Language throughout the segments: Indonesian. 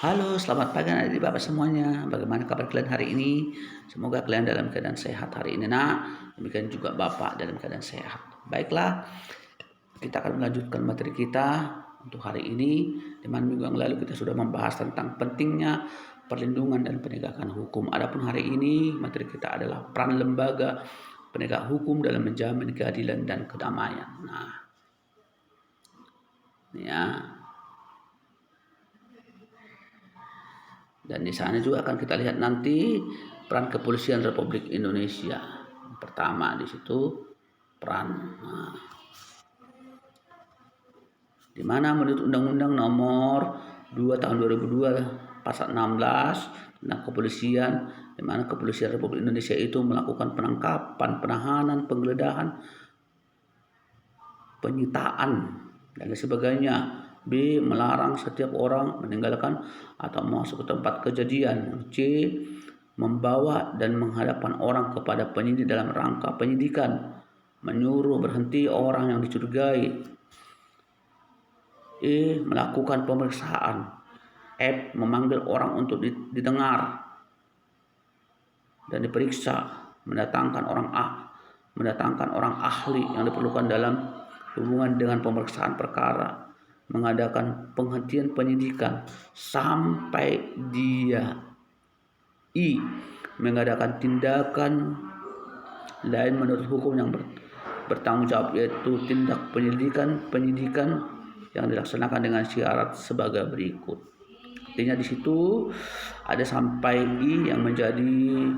Halo, selamat pagi adik bapak semuanya. Bagaimana kabar kalian hari ini? Semoga kalian dalam keadaan sehat hari ini, nak. Demikian juga bapak dalam keadaan sehat. Baiklah, kita akan melanjutkan materi kita untuk hari ini. Di mana minggu yang lalu kita sudah membahas tentang pentingnya perlindungan dan penegakan hukum. Adapun hari ini materi kita adalah peran lembaga penegak hukum dalam menjamin keadilan dan kedamaian. Nah, ya. Dan di sana juga akan kita lihat nanti peran Kepolisian Republik Indonesia. Pertama di situ peran. Nah, di mana menurut Undang-Undang Nomor 2 Tahun 2002 Pasal 16 tentang kepolisian, di mana Kepolisian Republik Indonesia itu melakukan penangkapan, penahanan, penggeledahan, penyitaan dan lain sebagainya. B. Melarang setiap orang meninggalkan atau masuk ke tempat kejadian. C. Membawa dan menghadapkan orang kepada penyidik dalam rangka penyidikan. Menyuruh berhenti orang yang dicurigai. E. Melakukan pemeriksaan. F. Memanggil orang untuk didengar dan diperiksa. Mendatangkan orang ahli yang diperlukan dalam hubungan dengan pemeriksaan perkara, mengadakan penghentian penyidikan sampai dia. I. Mengadakan tindakan lain menurut hukum yang bertanggung jawab, yaitu tindak penyidikan yang dilaksanakan dengan syarat sebagai berikut. Artinya di situ ada sampai I yang menjadi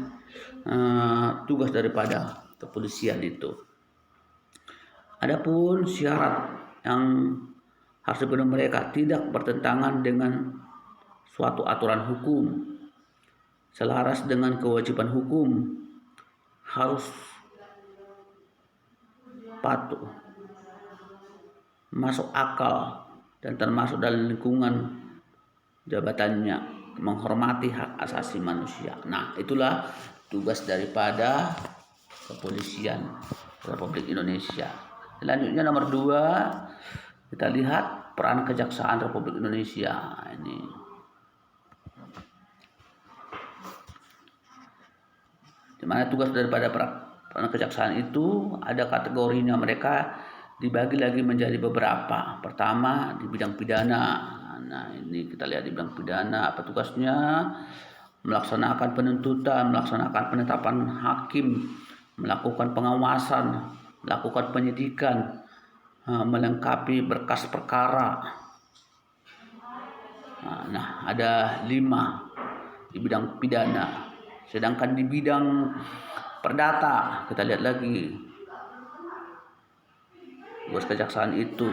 tugas daripada kepolisian itu. Adapun syarat yang harus dipenuhi mereka tidak bertentangan dengan suatu aturan hukum, selaras dengan kewajiban hukum, harus patuh, masuk akal, dan termasuk dalam lingkungan jabatannya, menghormati hak asasi manusia. Nah, itulah tugas daripada Kepolisian Republik Indonesia. Selanjutnya nomor 2, kita lihat peran Kejaksaan Republik Indonesia. Ini di mana tugas daripada peran kejaksaan itu ada kategorinya, mereka dibagi lagi menjadi beberapa. Pertama di bidang pidana. Nah, ini kita lihat di bidang pidana apa tugasnya: melaksanakan penuntutan, melaksanakan penetapan hakim, melakukan pengawasan, melakukan penyidikan, melengkapi berkas perkara. Nah, ada 5 di bidang pidana. Sedangkan di bidang perdata kita lihat lagi tugas kejaksaan itu.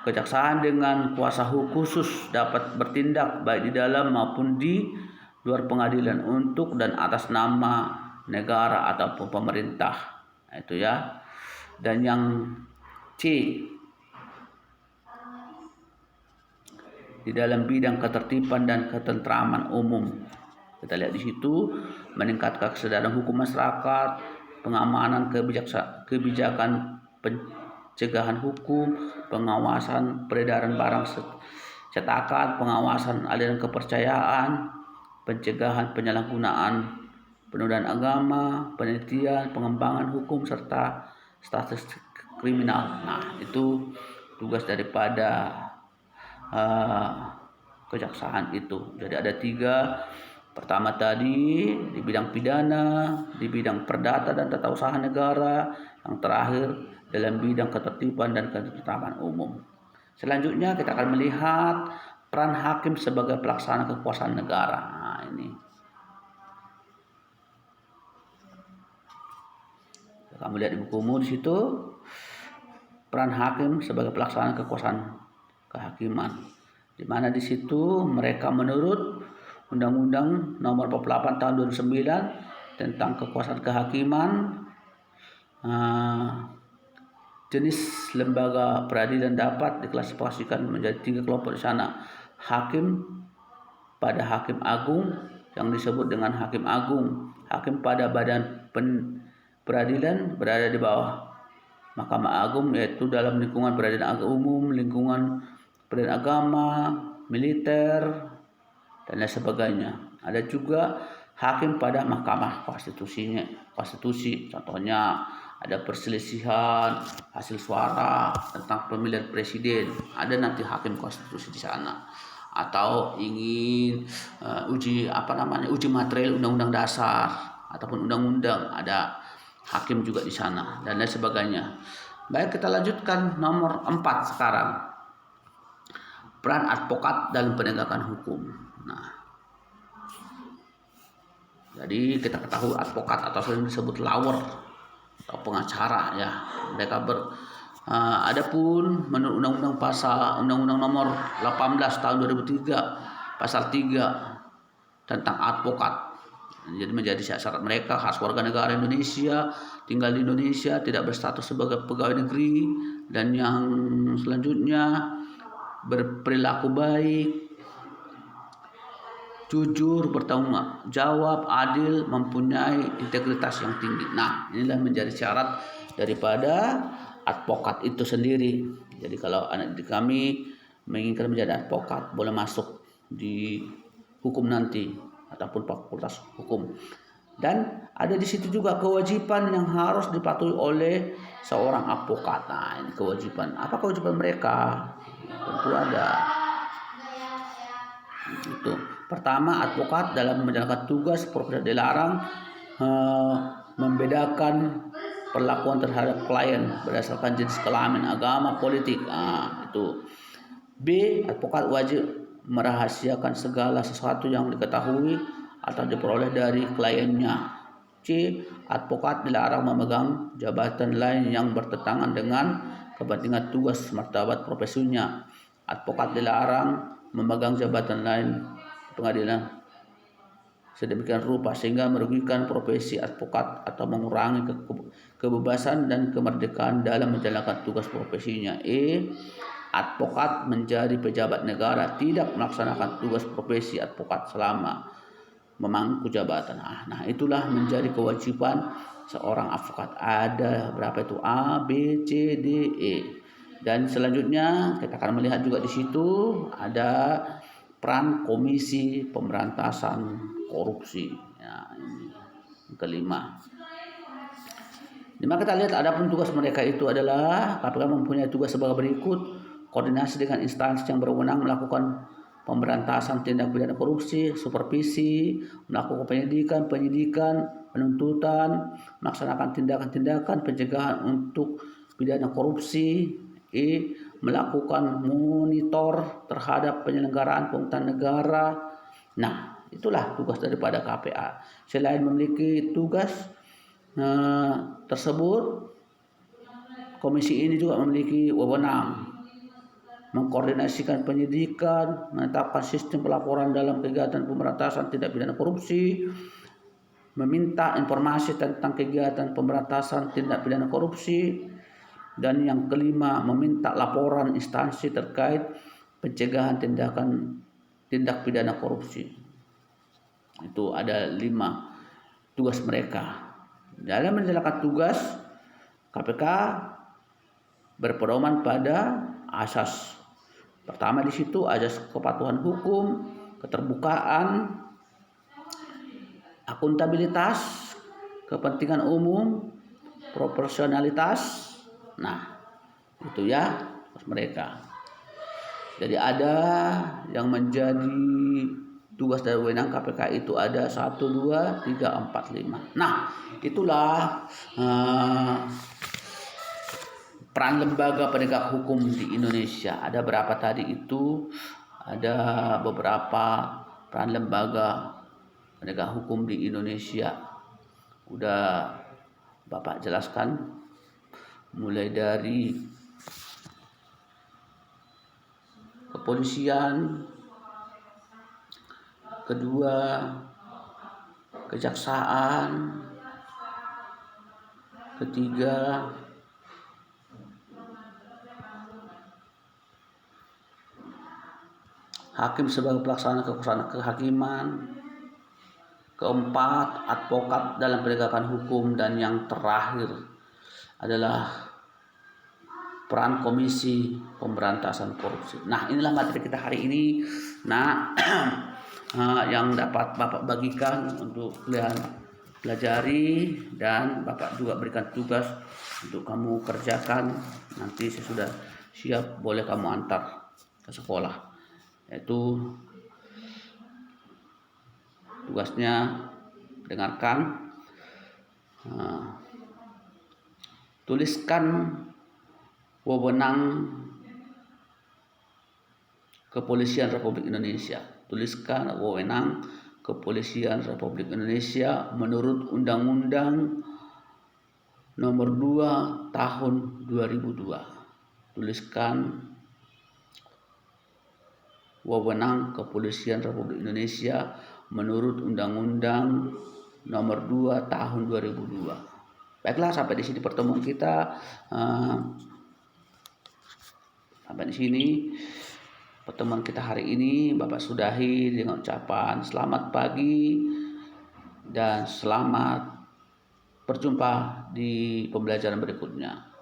Kejaksaan dengan kuasa khusus dapat bertindak baik di dalam maupun di luar pengadilan untuk dan atas nama negara ataupun pemerintah. Nah, itu ya. Dan yang C, di dalam bidang ketertiban dan ketentraman umum. Kita lihat di situ meningkatkan kesadaran hukum masyarakat, pengamanan kebijakan pencegahan hukum, pengawasan peredaran barang cetakan, pengawasan aliran kepercayaan, pencegahan penyalahgunaan penodaan agama, penelitian, pengembangan hukum serta statistik kriminal. Nah, itu tugas daripada kejaksaan itu. Jadi ada 3. Pertama tadi di bidang pidana, di bidang perdata dan tata usaha negara, yang terakhir dalam bidang ketertiban dan ketentraman umum. Selanjutnya kita akan melihat peran hakim sebagai pelaksana kekuasaan negara. Nah, ini kamu lihat di bukumu di situ, peran hakim sebagai pelaksana kekuasaan kehakiman, di mana di situ mereka menurut Undang-Undang Nomor 48 Tahun 2009 tentang kekuasaan kehakiman, jenis lembaga peradilan dapat diklasifikasikan menjadi 3 kelompok di sana. Hakim pada hakim agung yang disebut dengan hakim agung, hakim pada badan peradilan berada di bawah Mahkamah Agung, yaitu dalam lingkungan peradilan umum, lingkungan peradilan agama, militer, dan lain sebagainya. Ada juga hakim pada Mahkamah Konstitusi. Contohnya ada perselisihan hasil suara tentang pemilihan presiden, ada nanti hakim konstitusi di sana. Atau ingin uji material undang-undang dasar ataupun undang-undang, ada hakim juga di sana dan lain sebagainya. Baik, kita lanjutkan nomor 4 sekarang. Peran advokat dalam penegakan hukum. Nah, jadi kita ketahui advokat atau sering disebut lawyer atau pengacara ya. Mereka adapun menurut Undang-Undang Nomor 18 tahun 2003 pasal 3 tentang advokat. Jadi menjadi syarat mereka harus warga negara Indonesia, tinggal di Indonesia, tidak berstatus sebagai pegawai negeri, dan yang selanjutnya berperilaku baik, jujur, bertanggung jawab, adil, mempunyai integritas yang tinggi. Nah, inilah menjadi syarat daripada advokat itu sendiri. Jadi kalau anak didik kami menginginkan menjadi advokat, boleh masuk di hukum nanti ataupun fakultas hukum. Dan ada di situ juga kewajiban yang harus dipatuhi oleh seorang advokat. Nah, ini kewajiban. Apa kewajiban mereka? Tentu ada. Itu. Pertama, advokat dalam menjalankan tugas profesi dilarang membedakan perlakuan terhadap klien berdasarkan jenis kelamin, agama, politik. Nah, itu. B, advokat wajib merahasiakan segala sesuatu yang diketahui atau diperoleh dari kliennya. C, advokat dilarang memegang jabatan lain yang bertentangan dengan kepentingan tugas martabat profesinya. Advokat dilarang memegang jabatan lain pengadilan sedemikian rupa sehingga merugikan profesi advokat atau mengurangi kebebasan dan kemerdekaan dalam menjalankan tugas profesinya. E, advokat menjadi pejabat negara tidak melaksanakan tugas profesi advokat selama memangku jabatan. Nah, itulah menjadi kewajiban seorang advokat. Ada berapa itu? A, B, C, D, E. Dan selanjutnya kita akan melihat juga di situ ada peran Komisi Pemberantasan Korupsi. Ya, ini yang kelima. Dimana kita lihat adapun tugas mereka itu adalah KPK mempunyai tugas sebagai berikut: koordinasi dengan instansi yang berwenang melakukan pemberantasan tindak pidana korupsi, supervisi, melakukan penyidikan, penuntutan, melaksanakan tindakan-tindakan pencegahan untuk pidana korupsi. E, melakukan monitor terhadap penyelenggaraan pemerintahan negara. Nah, itulah tugas daripada KPA. Selain memiliki tugas tersebut, komisi ini juga memiliki wewenang mengkoordinasikan penyidikan, menetapkan sistem pelaporan dalam kegiatan pemberantasan tindak pidana korupsi, meminta informasi tentang kegiatan pemberantasan tindak pidana korupsi, dan yang kelima meminta laporan instansi terkait pencegahan tindak pidana korupsi. Itu ada 5 tugas mereka. Dalam menjalankan tugas, KPK berpedoman pada asas. Pertama di situ asas kepatuhan hukum, keterbukaan, akuntabilitas, kepentingan umum, proporsionalitas. Nah, itu ya mereka. Jadi ada yang menjadi tugas dari wewenang KPK itu ada 1, 2, 3, 4, 5. Nah, itulah peran lembaga penegak hukum di Indonesia. Ada berapa tadi itu? Ada beberapa peran lembaga penegak hukum di Indonesia. Udah Bapak jelaskan, mulai dari kepolisian, kedua kejaksaan, ketiga hakim sebagai pelaksana kekuasaan kehakiman, keempat advokat dalam penegakan hukum, dan yang terakhir adalah peran Komisi Pemberantasan Korupsi. Nah, inilah materi kita hari ini. Nah, yang dapat Bapak bagikan untuk kalian pelajari, dan Bapak juga berikan tugas untuk kamu kerjakan. Nanti sesudah siap boleh kamu antar ke sekolah. Yaitu tugasnya dengarkan, tuliskan wewenang Kepolisian Republik Indonesia. Tuliskan wewenang Kepolisian Republik Indonesia menurut Undang-Undang Nomor 2 Tahun 2002. Tuliskan wewenang Kepolisian Republik Indonesia menurut Undang-Undang Nomor 2 Tahun 2002. Baiklah, sampai di sini pertemuan kita. Sampai di sini pertemuan kita hari ini Bapak sudahi dengan ucapan selamat pagi dan selamat berjumpa di pembelajaran berikutnya.